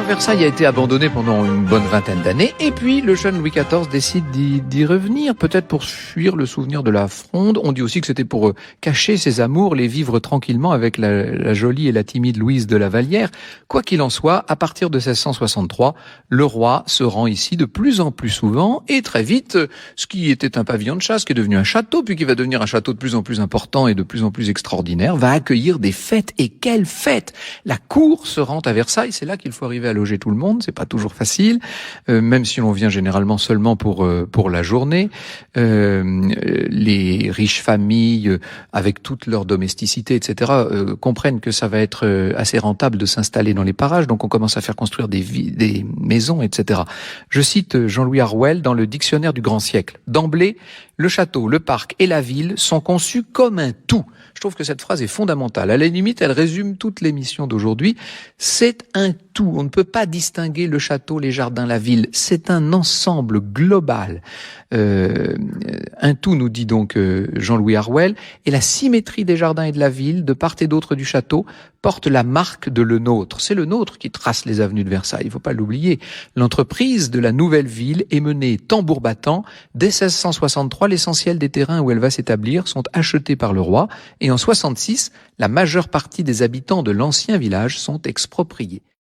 Versailles a été abandonné pendant une bonne vingtaine d'années, et puis le jeune Louis XIV décide d'y revenir, peut-être pour fuir le souvenir de la Fronde. On dit aussi que c'était pour cacher ses amours, les vivre tranquillement avec la jolie et la timide Louise de la Vallière. Quoi qu'il en soit, à partir de 1663, le roi se rend ici de plus en plus souvent, et très vite, ce qui était un pavillon de chasse, qui est devenu un château, puis qui va devenir un château de plus en plus important et de plus en plus extraordinaire, va accueillir des fêtes. Et quelles fêtes! La cour se rend à Versailles, c'est là qu'il faut arriver à loger tout le monde, c'est pas toujours facile, même si l'on vient généralement seulement pour la journée. Les riches familles, avec toute leur domesticité, etc., comprennent que ça va être assez rentable de s'installer dans les parages, donc on commence à faire construire des maisons, etc. Je cite Jean-Louis Harwell dans le Dictionnaire du Grand Siècle. D'emblée, le château, le parc et la ville sont conçus comme un tout. Je trouve que cette phrase est fondamentale. À la limite, elle résume toute l'émission d'aujourd'hui. C'est un tout. On ne peut pas distinguer le château, les jardins, la ville. C'est un ensemble global. Un tout, nous dit donc Jean-Louis Harwell, et la symétrie des jardins et de la ville, de part et d'autre du château, porte la marque de Le Nôtre. C'est Le Nôtre qui trace les avenues de Versailles, il ne faut pas l'oublier. L'entreprise de la nouvelle ville est menée tambour battant. Dès 1663, l'essentiel des terrains où elle va s'établir sont achetés par le roi, et en 66, la majeure partie des habitants de l'ancien village sont expropriés.